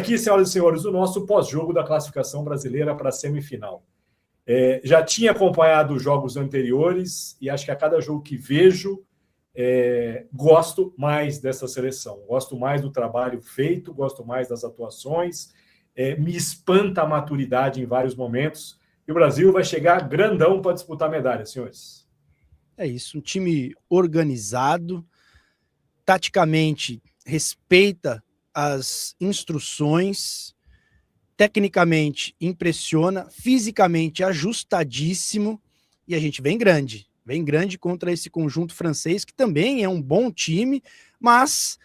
aqui, senhoras e senhores, o nosso pós-jogo da classificação brasileira para a semifinal. Já tinha acompanhado os jogos anteriores e acho que a cada jogo que vejo, gosto mais dessa seleção. Gosto mais do trabalho feito, gosto mais das atuações. Me espanta a maturidade em vários momentos. E o Brasil vai chegar grandão para disputar a medalha, senhores. É isso, um time organizado, taticamente respeita as instruções, tecnicamente impressiona, fisicamente ajustadíssimo, e a gente vem grande contra esse conjunto francês, que também é um bom time, mas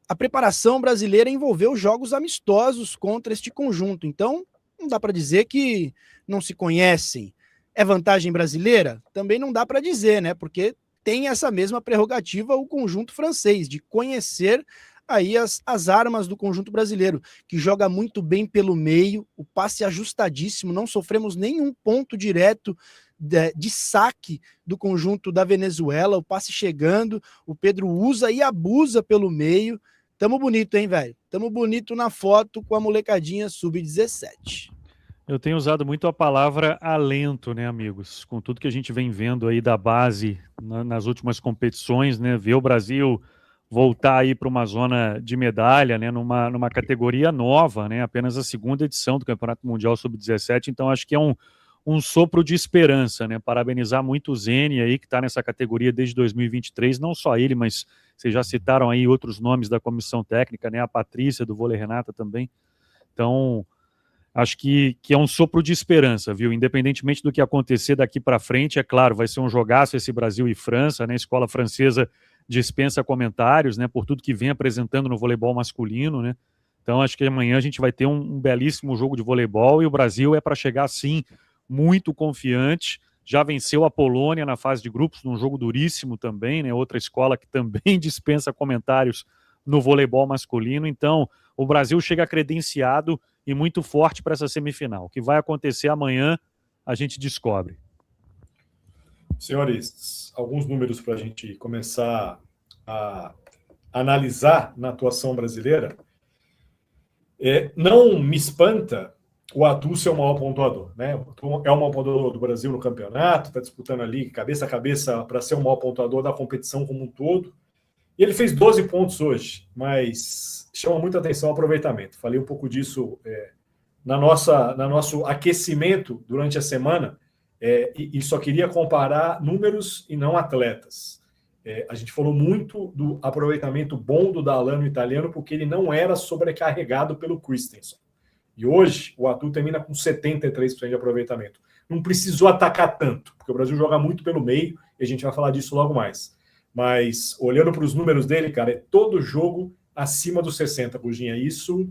a preparação brasileira envolveu jogos amistosos contra este conjunto, então não dá para dizer que não se conhecem. É vantagem brasileira? Também não dá para dizer, né? Porque tem essa mesma prerrogativa o conjunto francês, de conhecer aí as armas do conjunto brasileiro, que joga muito bem pelo meio, o passe ajustadíssimo, não sofremos nenhum ponto direto de saque do conjunto da Venezuela, o passe chegando, o Pedro usa e abusa pelo meio. Tamo bonito, hein, velho? Tamo bonito na foto com a molecadinha sub-17. Eu tenho usado muito a palavra alento, né, amigos? Com tudo que a gente vem vendo aí da base nas últimas competições, né? Ver o Brasil voltar aí para uma zona de medalha, né? Numa categoria nova, né? Apenas a segunda edição do Campeonato Mundial Sub-17, então acho que é um sopro de esperança, né? Parabenizar muito o Zene aí, que está nessa categoria desde 2023, não só ele, mas vocês já citaram aí outros nomes da comissão técnica, né? A Patrícia, do Vôlei Renata também. Então, acho que é um sopro de esperança, viu? Independentemente do que acontecer daqui para frente, é claro, vai ser um jogaço esse Brasil e França, né? A escola francesa dispensa comentários, né? Por tudo que vem apresentando no voleibol masculino, né? Então, acho que amanhã a gente vai ter um belíssimo jogo de voleibol e o Brasil é para chegar, sim, muito confiante. Já venceu a Polônia na fase de grupos, num jogo duríssimo também, né? Outra escola que também dispensa comentários no voleibol masculino. Então, o Brasil chega credenciado e muito forte para essa semifinal. O que vai acontecer amanhã, a gente descobre. Senhores, alguns números para a gente começar a analisar na atuação brasileira. Não me espanta o Atu ser o maior pontuador, né? É o maior pontuador do Brasil no campeonato, está disputando ali cabeça a cabeça para ser o maior pontuador da competição como um todo. E ele fez 12 pontos hoje, mas chama muita atenção o aproveitamento. Falei um pouco disso no nosso aquecimento durante a semana, e só queria comparar números e não atletas. A gente falou muito do aproveitamento bom do Dalano italiano, porque ele não era sobrecarregado pelo Christensen. E hoje o Atu termina com 73% de aproveitamento. Não precisou atacar tanto, porque o Brasil joga muito pelo meio, e a gente vai falar disso logo mais. Mas, olhando para os números dele, cara, é todo jogo acima dos 60, Buginha. Isso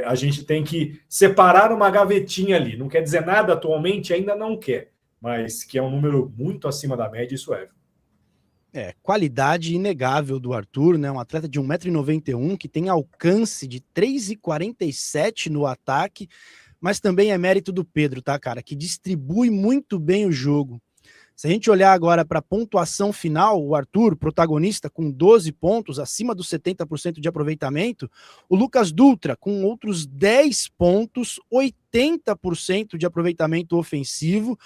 a gente tem que separar uma gavetinha ali. Não quer dizer nada atualmente, ainda não quer. Mas que é um número muito acima da média, isso é. Qualidade inegável do Arthur, né? Um atleta de 1,91 m, que tem alcance de 3,47 no ataque, mas também é mérito do Pedro, tá, cara? Que distribui muito bem o jogo. Se a gente olhar agora para a pontuação final, o Arthur, protagonista, com 12 pontos, acima dos 70% de aproveitamento, o Lucas Dutra, com outros 10 pontos, 80% de aproveitamento ofensivo,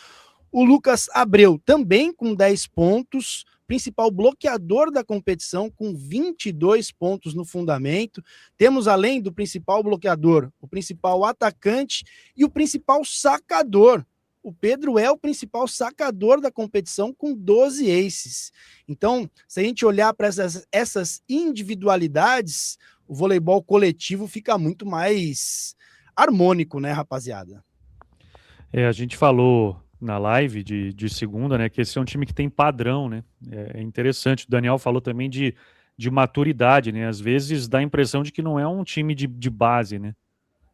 o Lucas Abreu, também com 10 pontos, principal bloqueador da competição, com 22 pontos no fundamento. Temos, além do principal bloqueador, o principal atacante e o principal sacador. O Pedro é o principal sacador da competição com 12 aces. Então, se a gente olhar para essas individualidades, o voleibol coletivo fica muito mais harmônico, né, rapaziada? A gente falou na live de segunda, né, que esse é um time que tem padrão, né? É interessante. O Daniel falou também de maturidade, né? Às vezes dá a impressão de que não é um time de base, né?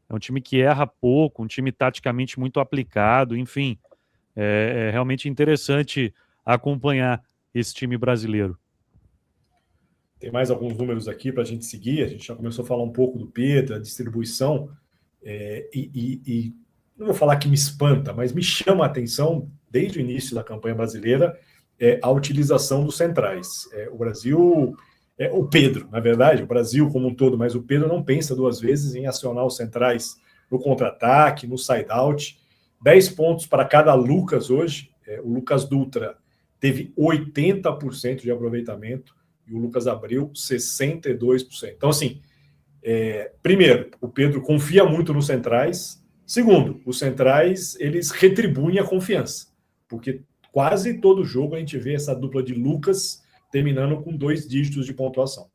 É um time que erra pouco, um time taticamente muito aplicado, enfim. É realmente interessante acompanhar esse time brasileiro. Tem mais alguns números aqui para a gente seguir. A gente já começou a falar um pouco do Pedro, da distribuição. E não vou falar que me espanta, mas me chama a atenção, desde o início da campanha brasileira, a utilização dos centrais. O Brasil O Pedro, na verdade, o Brasil como um todo, mas o Pedro não pensa duas vezes em acionar os centrais no contra-ataque, no side-out. 10 pontos para cada Lucas hoje. O Lucas Dutra teve 80% de aproveitamento e o Lucas Abreu 62%. Então, assim, primeiro, o Pedro confia muito nos centrais. Segundo, os centrais, eles retribuem a confiança, porque quase todo jogo a gente vê essa dupla de Lucas terminando com 2 dígitos de pontuação.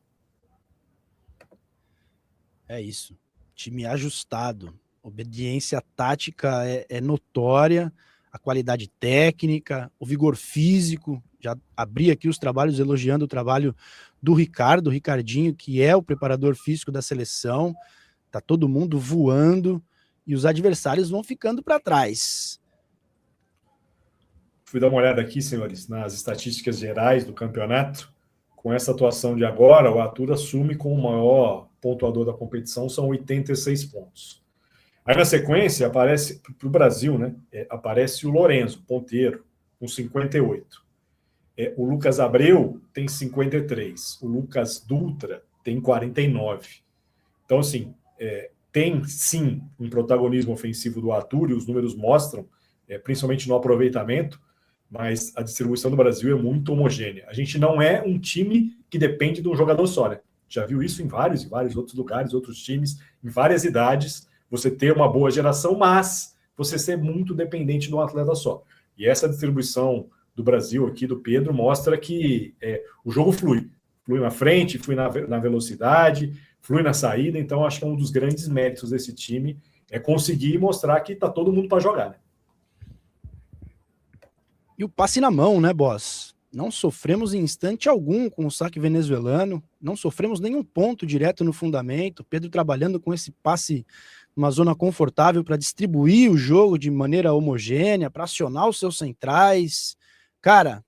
É isso. Time ajustado. Obediência tática é notória, a qualidade técnica, o vigor físico. Já abri aqui os trabalhos elogiando o trabalho do Ricardo, o Ricardinho, que é o preparador físico da seleção. Tá todo mundo voando e os adversários vão ficando para trás. Fui dar uma olhada aqui, senhores, nas estatísticas gerais do campeonato. Com essa atuação de agora, o Arthur assume como o maior pontuador da competição, são 86 pontos. Aí na sequência aparece, para o Brasil, né? Aparece o Lorenzo, ponteiro, com 58. O Lucas Abreu tem 53. O Lucas Dutra tem 49. Então, assim, tem sim um protagonismo ofensivo do Arthur, e os números mostram, principalmente no aproveitamento, mas a distribuição do Brasil é muito homogênea. A gente não é um time que depende de um jogador só, né? Já viu isso em vários outros lugares, outros times, em várias idades, você ter uma boa geração, mas você ser muito dependente de um atleta só. E essa distribuição do Brasil aqui, do Pedro, mostra que o jogo flui. Flui na frente, flui na velocidade, flui na saída. Então, acho que um dos grandes méritos desse time é conseguir mostrar que está todo mundo para jogar, né? E o passe na mão, né, boss? Não sofremos em instante algum com o saque venezuelano, não sofremos nenhum ponto direto no fundamento. Pedro trabalhando com esse passe numa zona confortável para distribuir o jogo de maneira homogênea, para acionar os seus centrais. Cara,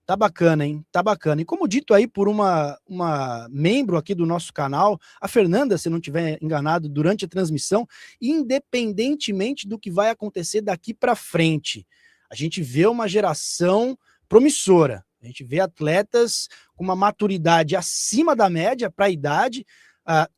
tá bacana, hein? Tá bacana. E como dito aí por uma membro aqui do nosso canal, a Fernanda, se não estiver enganado, durante a transmissão, independentemente do que vai acontecer daqui para frente, a gente vê uma geração promissora. A gente vê atletas com uma maturidade acima da média para a idade.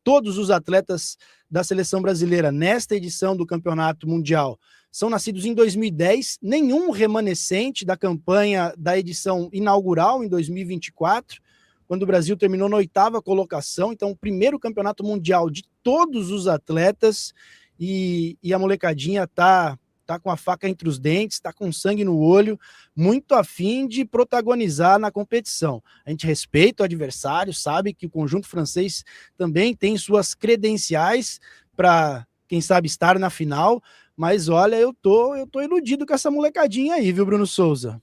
Todos os atletas da seleção brasileira nesta edição do Campeonato Mundial são nascidos em 2010, nenhum remanescente da campanha da edição inaugural em 2024, quando o Brasil terminou na 8ª colocação. Então, o primeiro Campeonato Mundial de todos os atletas, e a molecadinha tá com a faca entre os dentes, tá com sangue no olho, muito afim de protagonizar na competição. A gente respeita o adversário, sabe que o conjunto francês também tem suas credenciais para, quem sabe, estar na final, mas olha, eu tô iludido com essa molecadinha aí, viu, Bruno Souza?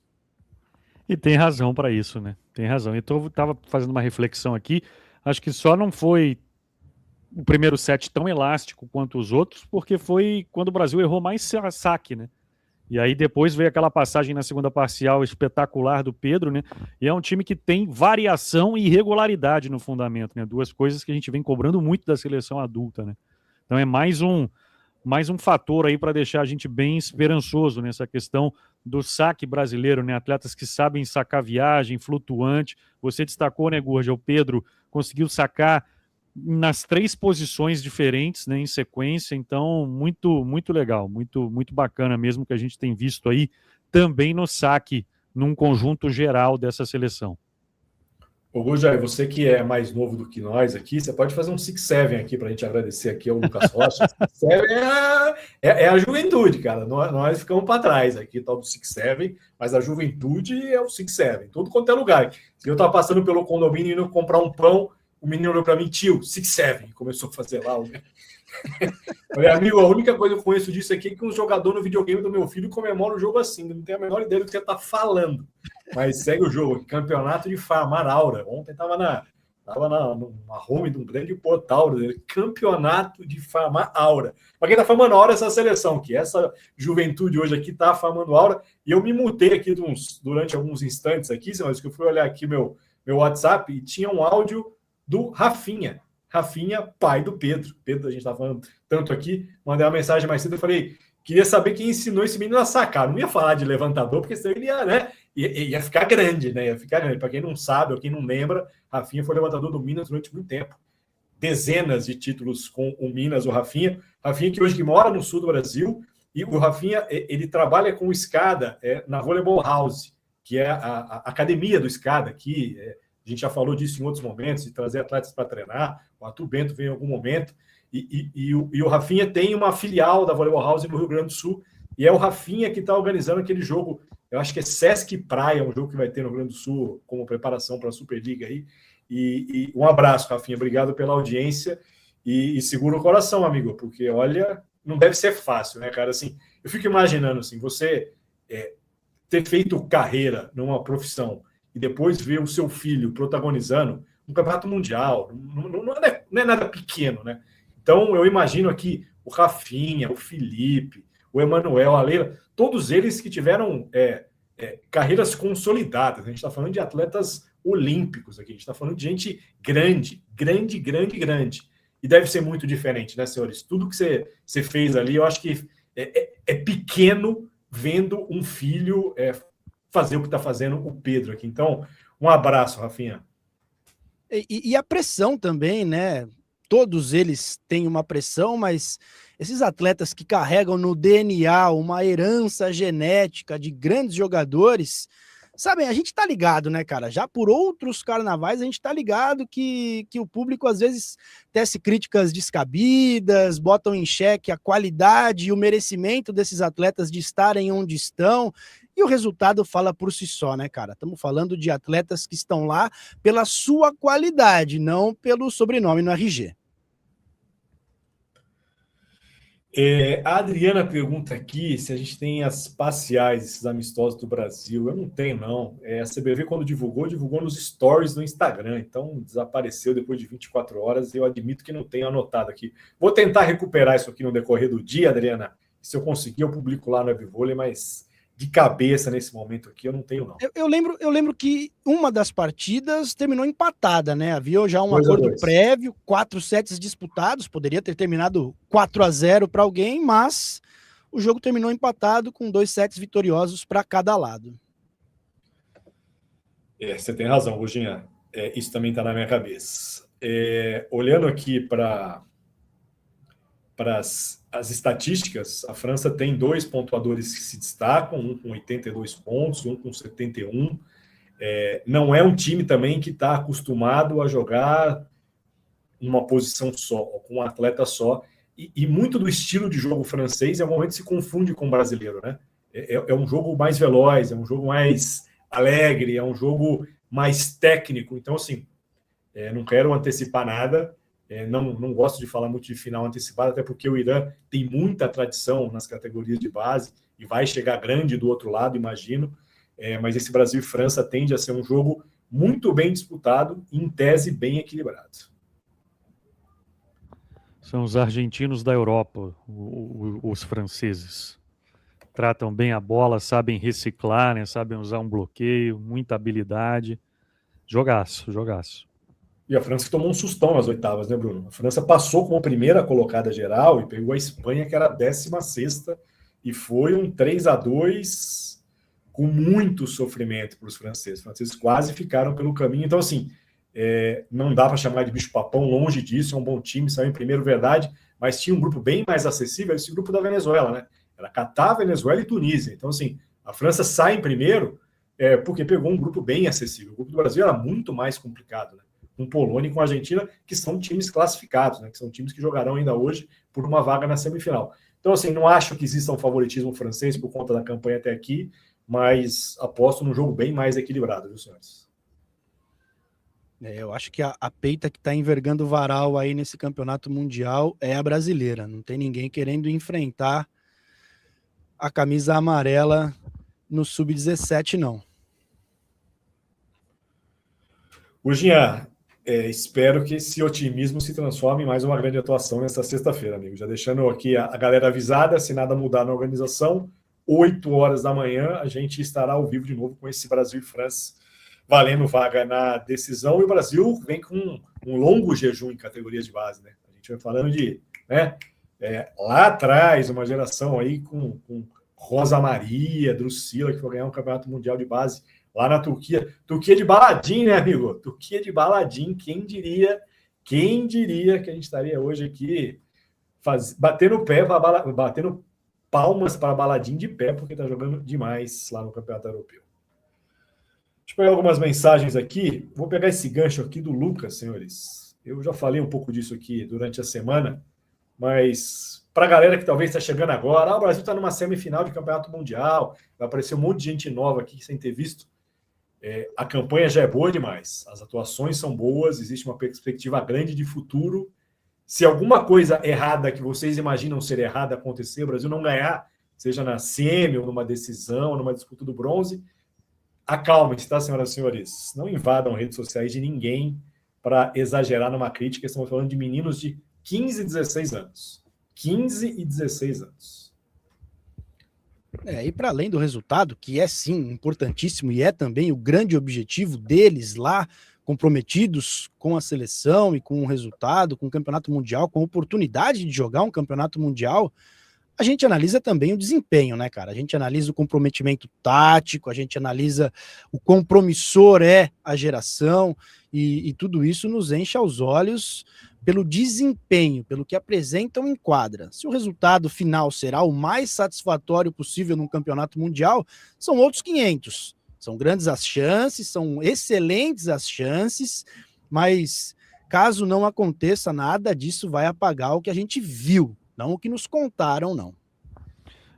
E tem razão para isso, né? Tem razão. Então, eu tava fazendo uma reflexão aqui, acho que só não foi o primeiro set tão elástico quanto os outros, porque foi quando o Brasil errou mais saque, né? E aí depois veio aquela passagem na segunda parcial espetacular do Pedro, né? E é um time que tem variação e irregularidade no fundamento, né? 2 coisas que a gente vem cobrando muito da seleção adulta, né? Então é mais um fator aí para deixar a gente bem esperançoso nessa questão do saque brasileiro, né? Atletas que sabem sacar viagem, flutuante. Você destacou, né, Gurja? O Pedro conseguiu sacar nas 3 posições diferentes, né, em sequência. Então, muito, muito legal, muito, muito bacana mesmo que a gente tem visto aí também no saque, num conjunto geral dessa seleção. Ô, Gurja, você que é mais novo do que nós aqui, você pode fazer um 6-7 aqui para a gente agradecer aqui ao Lucas Rocha. 6-7 é a juventude, cara. Nós ficamos para trás aqui, tal do 6-7, mas a juventude é o 6-7, tudo quanto é lugar. Se eu estava passando pelo condomínio indo comprar um pão, o menino olhou para mim, tio, 6-7, começou a fazer lá. Falei, amigo, a única coisa que eu conheço disso aqui é que um jogador no videogame do meu filho comemora o jogo assim, não tenho a menor ideia do que você está falando. Mas segue o jogo, campeonato de farmar aura. Ontem estava na home de um grande portal, campeonato de farmar aura. Para quem está farmando aura, essa seleção, que essa juventude hoje aqui está farmando aura, e eu me mutei aqui durante alguns instantes aqui, mas que eu fui olhar aqui meu WhatsApp e tinha um áudio do Rafinha. Rafinha, pai do Pedro. Pedro, a gente está falando tanto aqui, mandei uma mensagem mais cedo, eu falei, queria saber quem ensinou esse menino a sacar. Não ia falar de levantador, porque senão ele ia, né, ia ficar grande, né? Ia ficar grande. Para quem não sabe ou quem não lembra, Rafinha foi levantador do Minas durante muito tempo. Dezenas de títulos com o Minas, o Rafinha. Rafinha que hoje que mora no sul do Brasil, e o Rafinha, ele trabalha com o Escada na Volleyball House, que é a academia do Escada, que a gente já falou disso em outros momentos, de trazer atletas para treinar. O Arthur Bento veio em algum momento, e o Rafinha tem uma filial da Volleyball House no Rio Grande do Sul, e é o Rafinha que está organizando aquele jogo, eu acho que é Sesc Praia, um jogo que vai ter no Rio Grande do Sul como preparação para a Superliga aí. E um abraço, Rafinha, obrigado pela audiência, e segura o coração, amigo, porque, olha, não deve ser fácil, né, cara? Assim, eu fico imaginando, assim, você ter feito carreira numa profissão e depois ver o seu filho protagonizando um campeonato mundial, não é nada pequeno, né? Então, eu imagino aqui o Rafinha, o Felipe, o Emanuel, a Leila, todos eles que tiveram carreiras consolidadas. A gente está falando de atletas olímpicos aqui, a gente está falando de gente grande. E deve ser muito diferente, né, senhores? Tudo que você fez ali, eu acho que é pequeno vendo um filho fazer o que está fazendo o Pedro aqui. Então, um abraço, Rafinha. E a pressão também, né? Todos eles têm uma pressão, mas esses atletas que carregam no DNA uma herança genética de grandes jogadores, sabem, a gente tá ligado, né, cara? Já por outros carnavais, a gente tá ligado que o público às vezes tece críticas descabidas, botam em xeque a qualidade e o merecimento desses atletas de estarem onde estão, e o resultado fala por si só, né, cara? Estamos falando de atletas que estão lá pela sua qualidade, não pelo sobrenome no RG. A Adriana pergunta aqui se a gente tem as parciais, esses amistosos do Brasil. Eu não tenho, não. A CBV, quando divulgou nos stories do Instagram. Então, desapareceu depois de 24 horas. Eu admito que não tenho anotado aqui. Vou tentar recuperar isso aqui no decorrer do dia, Adriana. Se eu conseguir, eu publico lá no Webvôlei, mas de cabeça nesse momento aqui eu não tenho, não. Eu lembro que uma das partidas terminou empatada, né? Havia já um acordo prévio, 4 sets disputados, poderia ter terminado 4-0 para alguém, mas o jogo terminou empatado com 2 sets vitoriosos para cada lado. Você tem razão, Ruginha. Isso também está na minha cabeça. Olhando aqui para as estatísticas, a França tem 2 pontuadores que se destacam, um com 82 pontos, um com 71. Não é um time também que está acostumado a jogar em uma posição só, com um atleta só, e muito do estilo de jogo francês, em algum momento, se confunde com o brasileiro, né? É um jogo mais veloz, é um jogo mais alegre, é um jogo mais técnico. Então, assim, não quero antecipar nada. Não gosto de falar muito de final antecipado, até porque o Irã tem muita tradição nas categorias de base e vai chegar grande do outro lado, imagino. Mas esse Brasil e França tende a ser um jogo muito bem disputado e, em tese, bem equilibrado. São os argentinos da Europa, os franceses. Tratam bem a bola, sabem reciclar, né? Sabem usar um bloqueio, muita habilidade. Jogaço. E a França tomou um sustão nas oitavas, né, Bruno? A França passou como primeira colocada geral e pegou a Espanha, que era a 16ª, e foi um 3-2 com muito sofrimento para os franceses. Os franceses quase ficaram pelo caminho. Então, assim, não dá para chamar de bicho-papão, longe disso, é um bom time, saiu em primeiro, verdade, mas tinha um grupo bem mais acessível, esse grupo da Venezuela, né? Era Catar, Venezuela e Tunísia. Então, assim, a França sai em primeiro porque pegou um grupo bem acessível. O grupo do Brasil era muito mais complicado, né? Com Polônia e com a Argentina, que são times classificados, né? Que são times que jogarão ainda hoje por uma vaga na semifinal. Então, assim, não acho que exista um favoritismo francês por conta da campanha até aqui, mas aposto num jogo bem mais equilibrado, viu, senhores? Eu acho que a peita que está envergando o varal aí nesse campeonato mundial é a brasileira. Não tem ninguém querendo enfrentar a camisa amarela no Sub-17, não. Jean, espero que esse otimismo se transforme em mais uma grande atuação nessa sexta-feira, amigo. Já deixando aqui a galera avisada, se nada mudar na organização, 8 horas da manhã, a gente estará ao vivo de novo com esse Brasil e França valendo vaga na decisão, e o Brasil vem com um longo jejum em categorias de base, né? A gente vai falando de, né, lá atrás, uma geração aí com Rosa Maria, Drusila, que foi ganhar um campeonato mundial de base lá na Turquia. Turquia de baladinho, né, amigo? Turquia de baladinho, quem diria que a gente estaria hoje aqui batendo palmas para baladinho de pé, porque tá jogando demais lá no Campeonato Europeu. Deixa eu pegar algumas mensagens aqui. Vou pegar esse gancho aqui do Lucas, senhores. Eu já falei um pouco disso aqui durante a semana, mas para a galera que talvez está chegando agora, o Brasil está numa semifinal de Campeonato Mundial, vai aparecer um monte de gente nova aqui sem ter visto. A campanha já é boa demais, as atuações são boas, existe uma perspectiva grande de futuro. Se alguma coisa errada que vocês imaginam ser errada acontecer, o Brasil não ganhar, seja na semi ou numa decisão, ou numa disputa do bronze, acalmem-se, tá, senhoras e senhores? Não invadam redes sociais de ninguém para exagerar numa crítica. Estamos falando de meninos de 15 e 16 anos. 15 e 16 anos. E para além do resultado, que é sim importantíssimo e é também o grande objetivo deles lá, comprometidos com a seleção e com o resultado, com o campeonato mundial, com a oportunidade de jogar um campeonato mundial, a gente analisa também o desempenho, né, cara? A gente analisa o comprometimento tático, a gente analisa o quão promissor é a geração, e tudo isso nos enche aos olhos pelo desempenho, pelo que apresentam em quadra. Se o resultado final será o mais satisfatório possível num campeonato mundial, são outros 500. São grandes as chances, são excelentes as chances, mas caso não aconteça nada disso, vai apagar o que a gente viu, não o que nos contaram, não.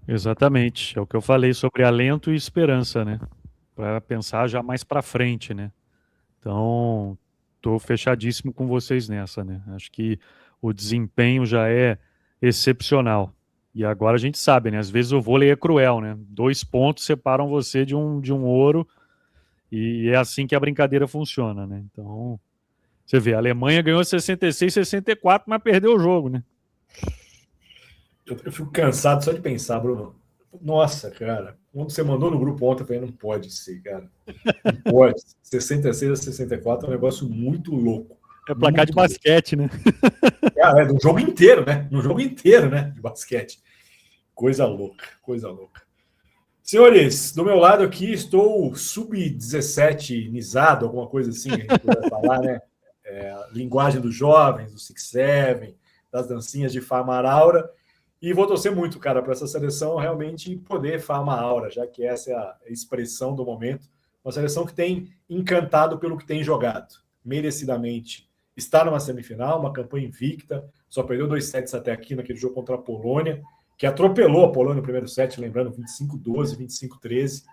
Exatamente, é o que eu falei sobre alento e esperança, né? Para pensar já mais para frente, né? Então, estou fechadíssimo com vocês nessa, né? Acho que o desempenho já é excepcional. E agora a gente sabe, né? Às vezes o vôlei é cruel, né? 2 pontos separam você de um ouro, e é assim que a brincadeira funciona, né? Então, você vê, a Alemanha ganhou 66, 64, mas perdeu o jogo, né? Eu fico cansado só de pensar, Bruno. Nossa, cara, quando você mandou no grupo ontem, eu falei, não pode ser, cara. Não pode. 66 a 64 é um negócio muito louco. É placar de basquete, né? É do jogo inteiro, né? No jogo inteiro, né? De basquete. Coisa louca, coisa louca. Senhores, do meu lado aqui estou sub-17nizado, alguma coisa assim, a gente pode falar, né? Linguagem dos jovens, do Six Seven, das dancinhas de farmar aura. E vou torcer muito, cara, para essa seleção realmente poder farmar aura, já que essa é a expressão do momento. Uma seleção que tem encantado pelo que tem jogado, merecidamente. Está numa semifinal, uma campanha invicta, só perdeu 2 sets até aqui naquele jogo contra a Polônia, que atropelou a Polônia no primeiro set, lembrando, 25-12, 25-13.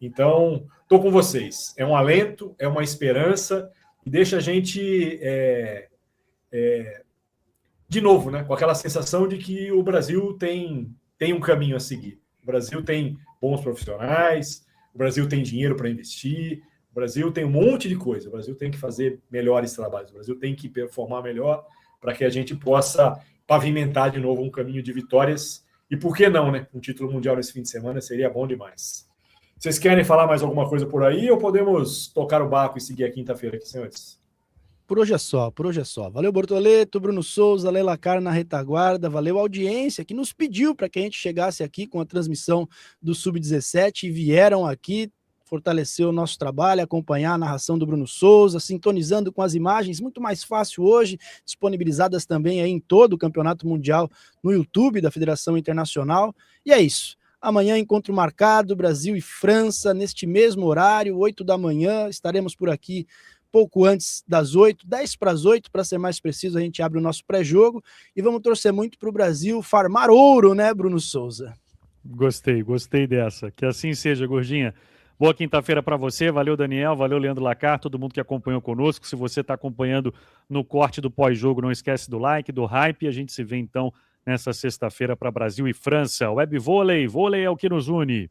Então, estou com vocês. É um alento, é uma esperança, e deixa a gente... de novo, né, com aquela sensação de que o Brasil tem um caminho a seguir. O Brasil tem bons profissionais, o Brasil tem dinheiro para investir, o Brasil tem um monte de coisa, o Brasil tem que fazer melhores trabalhos, o Brasil tem que performar melhor para que a gente possa pavimentar de novo um caminho de vitórias. E por que não, né? Um título mundial nesse fim de semana seria bom demais. Vocês querem falar mais alguma coisa por aí ou podemos tocar o barco e seguir a quinta-feira aqui, senhores? Por hoje é só, por hoje é só. Valeu, Bortoleto, Bruno Souza, Leila Cara na retaguarda, valeu a audiência que nos pediu para que a gente chegasse aqui com a transmissão do Sub-17 e vieram aqui fortalecer o nosso trabalho, acompanhar a narração do Bruno Souza, sintonizando com as imagens, muito mais fácil hoje, disponibilizadas também aí em todo o Campeonato Mundial no YouTube da Federação Internacional. E é isso. Amanhã, encontro marcado, Brasil e França, neste mesmo horário, 8 da manhã, estaremos por aqui pouco antes das 8, 10 para as 8, para ser mais preciso, a gente abre o nosso pré-jogo e vamos torcer muito para o Brasil farmar ouro, né, Bruno Souza? Gostei dessa. Que assim seja, Gordinha. Boa quinta-feira para você, valeu Daniel, valeu Leandro Lacar, todo mundo que acompanhou conosco. Se você está acompanhando no corte do pós-jogo, não esquece do like, do hype, a gente se vê então nessa sexta-feira para Brasil e França. Web Vôlei, vôlei é o que nos une.